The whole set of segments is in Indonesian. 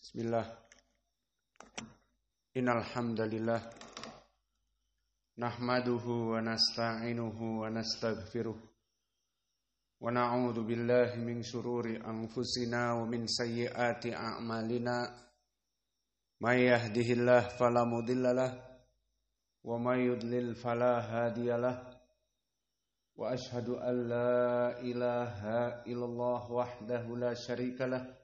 Bismillah. Innal hamdalillah nahmaduhu wa nasta'inuhu wa nastaghfiruh wa na'udzu billahi min shururi anfusina wa min sayyiati a'malina. May yahdihillahu fala mudhillalah wa may yudlil fala hadiyalah. Wa ashhadu an la ilaha illallah wahdahu la syarikalah.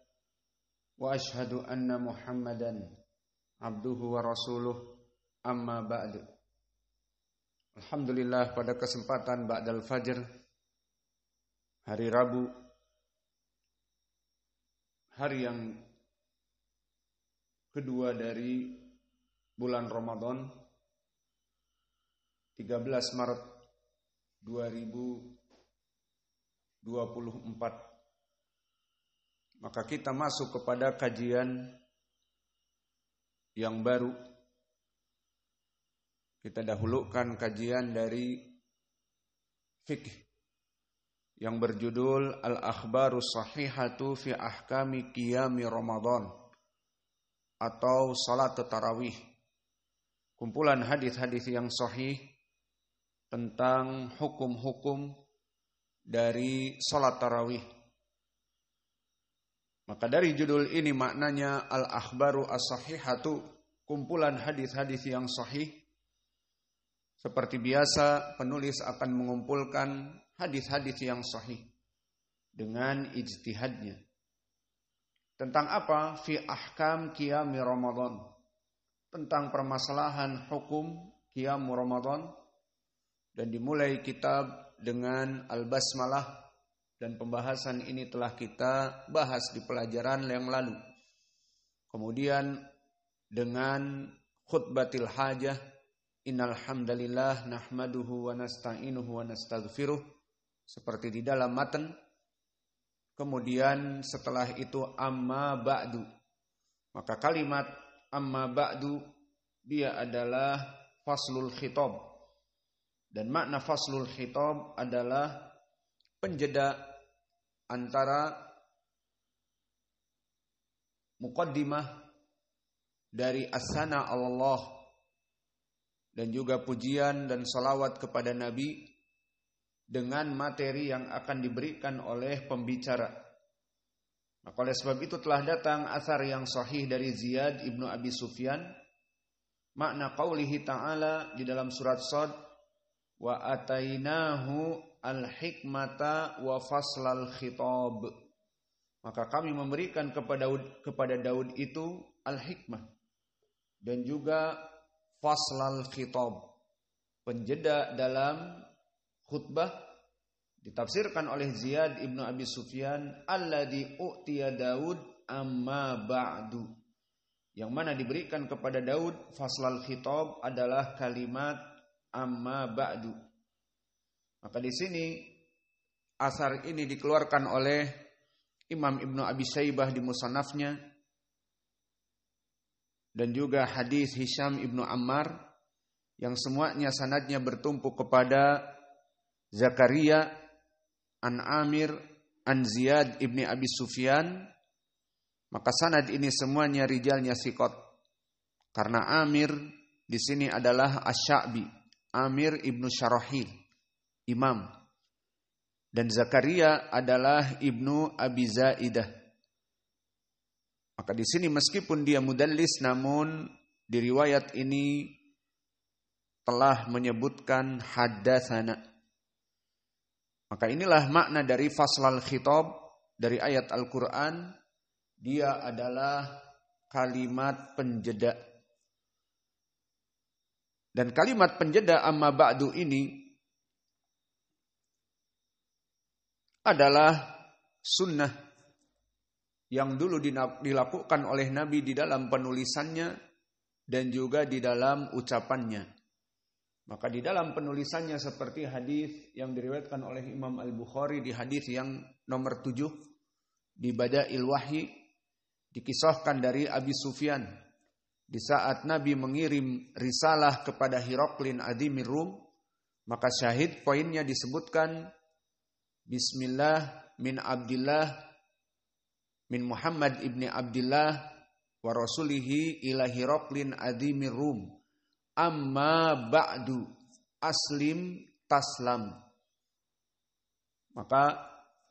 Wa ashhadu anna Muhammadan abduhu wa rasuluh, amma ba'du. Alhamdulillah, pada kesempatan ba'dal fajr hari Rabu, hari yang kedua dari bulan Ramadan, 13 Maret 2024, maka kita masuk kepada kajian yang baru. Kita dahulukan kajian dari fikih yang berjudul Al-Akhbarus Sahihatu fi Ahkami Qiyami Ramadan atau Salat Tarawih. Kumpulan hadis-hadis yang sahih tentang hukum-hukum dari salat tarawih. Maka dari judul ini maknanya Al-Akhbaru As-Sahihatu, kumpulan hadis-hadis yang sahih. Seperti biasa, penulis akan mengumpulkan hadis-hadis yang sahih dengan ijtihadnya. Tentang apa? Fi ahkam qiyami Ramadan. Tentang permasalahan hukum qiyam Ramadan. Dan dimulai kitab dengan Al-Basmalah. Dan pembahasan ini telah kita bahas di pelajaran yang lalu. Kemudian dengan khutbatil hajah, innal hamdalillah nahmaduhu wa nasta'inuhu wa nastaghfiruh, seperti di dalam matan. Kemudian setelah itu amma ba'du. Maka kalimat amma ba'du dia adalah faslul khitab. Dan makna faslul khitab adalah penjeda antara muqaddimah dari as-sana Allah dan juga pujian dan salawat kepada Nabi dengan materi yang akan diberikan oleh pembicara. Maka oleh sebab itu telah datang asar yang sahih dari Ziyad ibnu Abi Sufyan, makna qaulihi ta'ala di dalam surat Shad, wa atainahu al-hikmata wa faslal khitab. Maka kami memberikan kepada Daud itu al-hikmah dan juga faslal khitab, penjeda dalam khutbah. Ditafsirkan oleh Ziyad ibnu Abi Sufyan, alladzi u'tiya Daud amma ba'du, yang mana diberikan kepada Daud faslal khitab adalah kalimat amma ba'du. Maka di sini asar ini dikeluarkan oleh Imam Ibnu Abi Syaibah di Musannafnya, dan juga hadis Hisham ibnu Ammar yang semuanya sanadnya bertumpu kepada Zakaria an Amir an Ziyad ibni Abi Sufyan. Maka sanad ini semuanya rijalnya siqat, karena Amir di sini adalah Asy-Sya'bi, Amir ibnu Syarahil, imam, dan Zakaria adalah ibnu Abi Zaidah. Maka di sini meskipun dia mudallis, namun di riwayat ini telah menyebutkan haddatsana. Maka inilah makna dari faslal khitab dari ayat Al-Quran. Dia adalah kalimat penjeda. Dan kalimat penjeda amma ba'du ini adalah sunnah yang dulu dilakukan oleh Nabi di dalam penulisannya dan juga di dalam ucapannya. Maka di dalam penulisannya seperti hadis yang diriwayatkan oleh Imam Al-Bukhari di hadis yang nomor 7 di Bada'il Wahyi, dikisahkan dari Abi Sufyan di saat Nabi mengirim risalah kepada Hiraklin Adhimir Rum, maka syahid poinnya disebutkan Bismillah min Abdillah min Muhammad ibni Abdillah wa rasulihi ila Hiraqlin adzimir Rum amma ba'du aslim taslam. Maka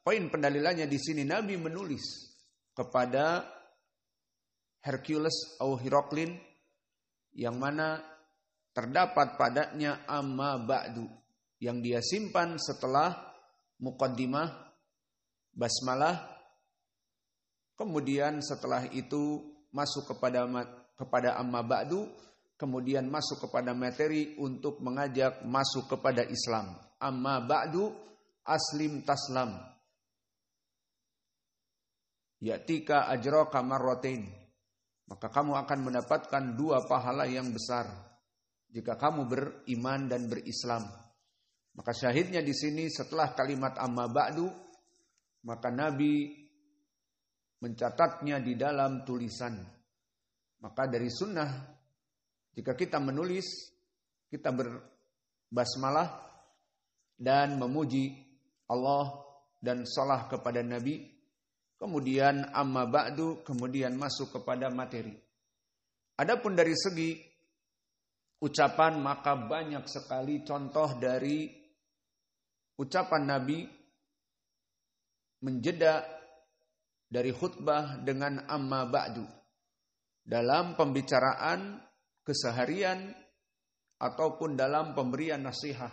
poin pendalilannya di sini Nabi menulis kepada Hercules atau Hiraqlin yang mana terdapat padanya amma ba'du yang dia simpan setelah muqaddimah basmalah, kemudian setelah itu masuk kepada amma ba'du, kemudian masuk kepada materi untuk mengajak masuk kepada Islam. Amma ba'du aslim taslam. Ya'tika ajraka marratain. Maka kamu akan mendapatkan 2 pahala yang besar jika kamu beriman dan berislam. Maka syahidnya di sini setelah kalimat amma ba'du, maka Nabi mencatatnya di dalam tulisan. Maka dari sunnah, jika kita menulis, kita berbasmalah dan memuji Allah dan salah kepada Nabi. Kemudian amma ba'du, kemudian masuk kepada materi. Adapun dari segi ucapan, maka banyak sekali contoh dari ucapan Nabi menjeda dari khutbah dengan amma ba'du dalam pembicaraan keseharian ataupun dalam pemberian nasihat.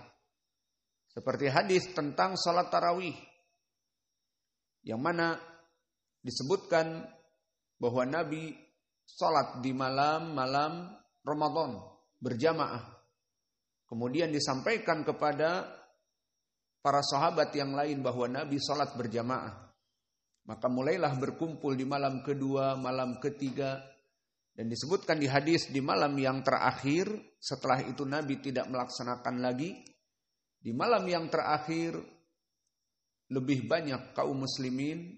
Seperti hadis tentang salat tarawih yang mana disebutkan bahwa Nabi salat di malam-malam Ramadan berjamaah. Kemudian disampaikan kepada para sahabat yang lain bahwa Nabi salat berjamaah. Maka mulailah berkumpul di malam kedua, malam ketiga. Dan disebutkan di hadis di malam yang terakhir, setelah itu Nabi tidak melaksanakan lagi. Di malam yang terakhir, lebih banyak kaum muslimin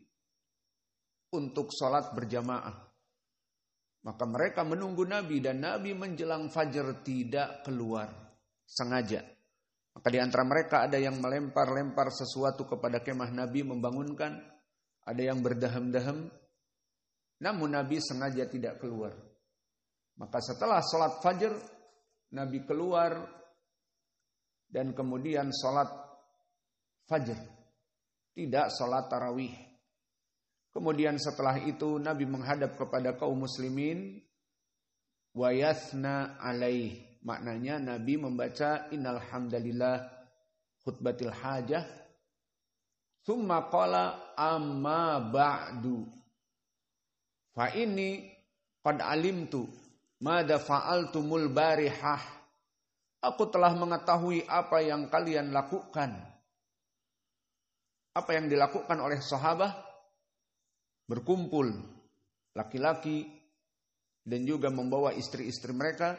untuk salat berjamaah. Maka mereka menunggu Nabi dan Nabi menjelang fajar tidak keluar sengaja. Maka di antara mereka ada yang melempar-lempar sesuatu kepada kemah Nabi membangunkan, ada yang berdahem-dahem, namun Nabi sengaja tidak keluar. Maka setelah salat fajar, Nabi keluar dan kemudian salat fajar, tidak salat tarawih. Kemudian setelah itu Nabi menghadap kepada kaum muslimin wa yathna alaih. Maknanya Nabi membaca innal hamdalillah khutbatil hajah. Tsumma qala amma ba'du. Fa inni qad alimtu mada fa'altumul barihah. Aku telah mengetahui apa yang kalian lakukan. Apa yang dilakukan oleh sahabat? Berkumpul laki-laki dan juga membawa istri-istri mereka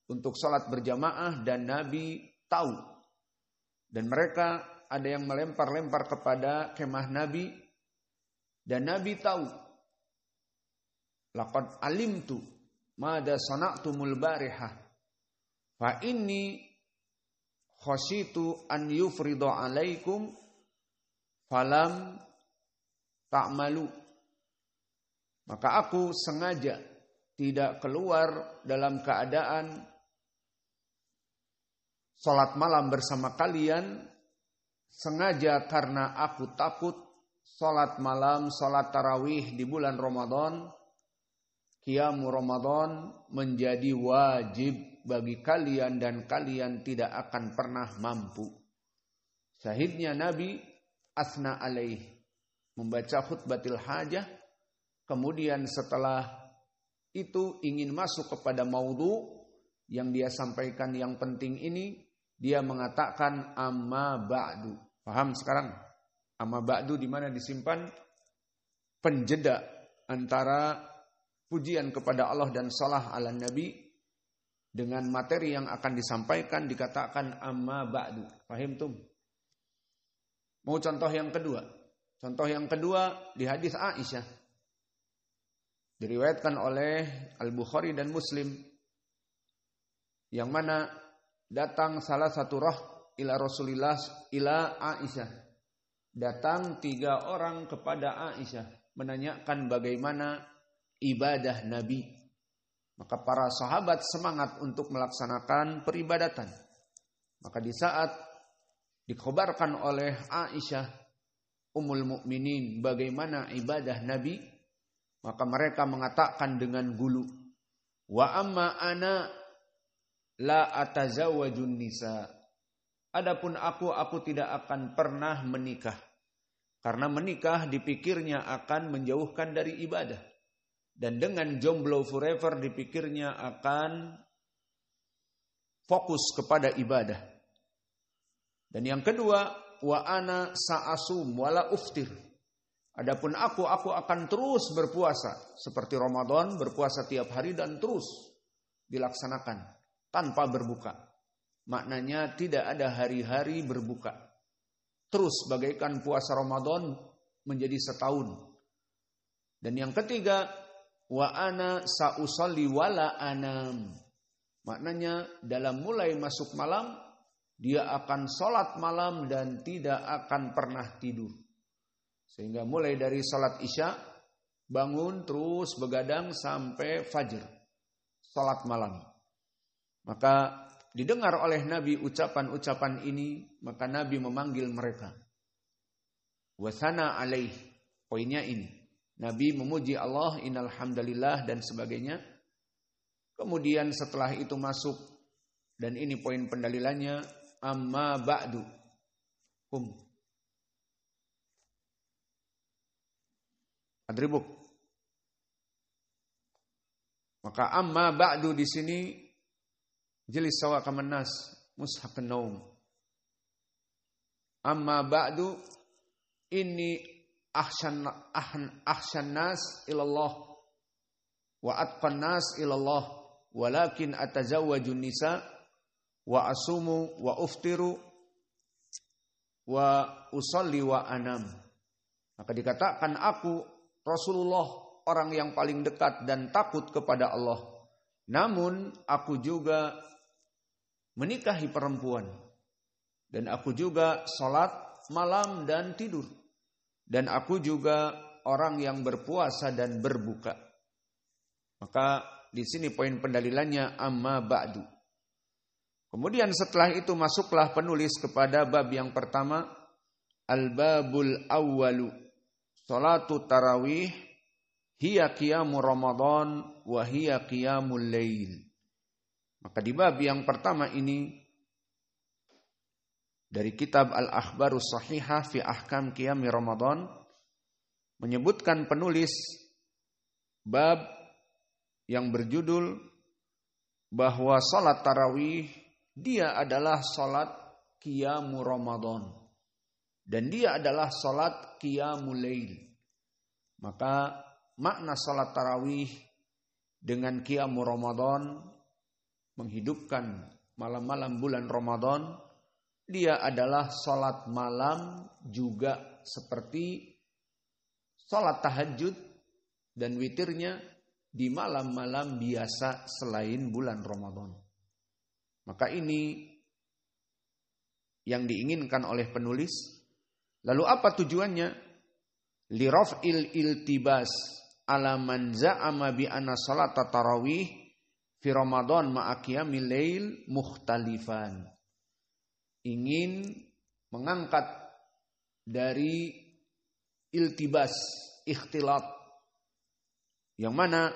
untuk salat berjamaah dan Nabi tahu. Dan mereka ada yang melempar-lempar kepada kemah Nabi dan Nabi tahu. Laqad alimtu mada sana'tumul barihah fa inni khasyitu an yufridu alaikum falam ta'malu. Maka aku sengaja tidak keluar dalam keadaan salat malam bersama kalian, sengaja karena aku takut salat malam, salat tarawih di bulan Ramadan, qiyamu Ramadan menjadi wajib bagi kalian dan kalian tidak akan pernah mampu. Syahidnya Nabi asna alaih, membaca khutbatil hajah. Kemudian setelah itu ingin masuk kepada maudhu yang dia sampaikan yang penting ini, dia mengatakan amma ba'du. Paham sekarang? Amma ba'du di mana disimpan penjeda antara pujian kepada Allah dan salah ala Nabi dengan materi yang akan disampaikan dikatakan amma ba'du. Paham tum? Mau contoh yang kedua? Contoh yang kedua di hadis Aisyah. Diriwayatkan oleh Al-Bukhari dan Muslim, yang mana datang salah satu roh ila Rasulillah ila Aisyah. Datang 3 orang kepada Aisyah menanyakan bagaimana ibadah Nabi. Maka para sahabat semangat untuk melaksanakan peribadatan. Maka di saat dikhabarkan oleh Aisyah Ummul Mukminin bagaimana ibadah Nabi, maka mereka mengatakan dengan gulu, wa amma ana la atazawwajun nisa. Adapun aku tidak akan pernah menikah. Karena menikah dipikirnya akan menjauhkan dari ibadah. Dan dengan jomblo forever dipikirnya akan fokus kepada ibadah. Dan yang kedua, wa ana sa'asum wala uftir. Adapun aku akan terus berpuasa. Seperti Ramadan, berpuasa tiap hari dan terus dilaksanakan tanpa berbuka. Maknanya tidak ada hari-hari berbuka. Terus bagaikan puasa Ramadan menjadi setahun. Dan yang ketiga, wa ana sa'usalli wala anam. Maknanya dalam mulai masuk malam, dia akan sholat malam dan tidak akan pernah tidur. Sehingga mulai dari sholat isya, bangun terus begadang sampai fajr. Sholat malam. Maka didengar oleh Nabi ucapan-ucapan ini, maka Nabi memanggil mereka. Wasana alaih. Poinnya ini. Nabi memuji Allah, innal hamdalillah dan sebagainya. Kemudian setelah itu masuk, dan ini poin pendalilannya, amma ba'du. Adribuk. Maka amma ba'du di sini jelis sawa kaman nas mushaqan naum. Amma ba'du ini ahsan nas ilallah wa atqan nas ilallah walakin atazawwajun nisa wa asumu wa uftiru wa usalli wa anam. Maka dikatakan aku Rasulullah orang yang paling dekat dan takut kepada Allah. Namun aku juga menikahi perempuan dan aku juga salat malam dan tidur. Dan aku juga orang yang berpuasa dan berbuka. Maka di sini poin pendalilannya amma ba'du. Kemudian setelah itu masuklah penulis kepada bab yang pertama, al-babul awwalu, salatu tarawih, hiya qiyamu Ramadan wa hiya qiyamul lail. Maka di bab yang pertama ini dari kitab Al-Akhbarus Sahihah fi Ahkam Qiyami Ramadan menyebutkan penulis bab yang berjudul bahwa salat tarawih dia adalah salat Qiyamu Ramadan dan dia adalah salat Qiyamul Lail. Maka makna salat tarawih dengan Qiyamu Ramadan menghidupkan malam-malam bulan Ramadan. Dia adalah salat malam juga seperti salat tahajud dan witirnya di malam-malam biasa selain bulan Ramadan. Maka ini yang diinginkan oleh penulis. Lalu apa tujuannya? Liraf'il iltibas ala man za'ama bi anna salat tarawih fi Ramadan ma'a qiyamil lail mukhtalifan. Ingin mengangkat dari iltibas, ikhtilat, yang mana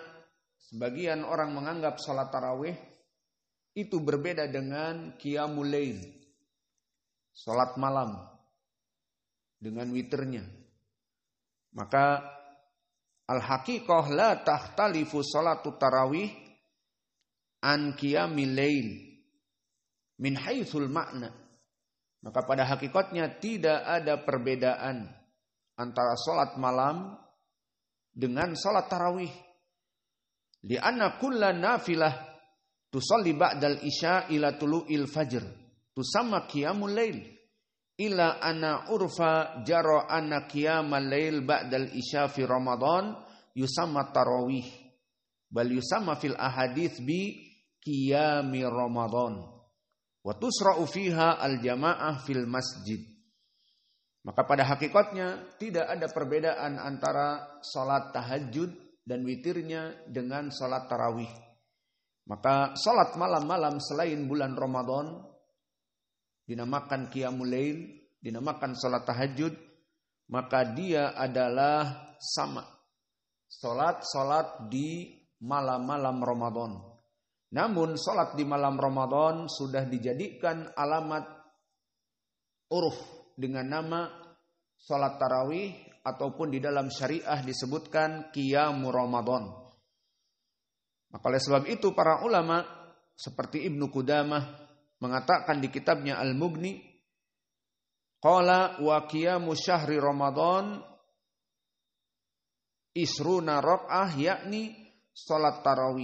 sebagian orang menganggap salat tarawih itu berbeda dengan qiyamul lail, salat malam dengan witirnya. Maka al-haqiqah la takhtalifu salatu tarawih an qiyamil lail min haitsul makna. Maka pada hakikatnya tidak ada perbedaan antara salat malam dengan salat tarawih. Li'anna kullan nafilah tusalli ba'dal isya ila tulu'il fajr tusamma qiyamul lail. Ila anna urfa jara anna qiyamal lail ba'dal isya fi Ramadan yusamma tarawih. Bal yusamma fil ahadits bi qiyami Ramadan. Wa tusra'u fiha al-jamaah fil masjid. Maka pada hakikatnya tidak ada perbedaan antara salat tahajud dan witirnya dengan salat tarawih. Maka salat malam-malam selain bulan Ramadan dinamakan qiyamul lail, dinamakan salat tahajud, maka dia adalah sama salat di malam-malam Ramadan. Namun salat di malam Ramadan sudah dijadikan alamat uruf dengan nama salat tarawih, ataupun di dalam syariah disebutkan qiyamul Ramadan. Maka oleh sebab itu para ulama seperti Ibnu Qudamah mengatakan di kitabnya Al-Mughni, qala wa qiyamu syahri Ramadan isruna rak'ah, yakni salat tarawih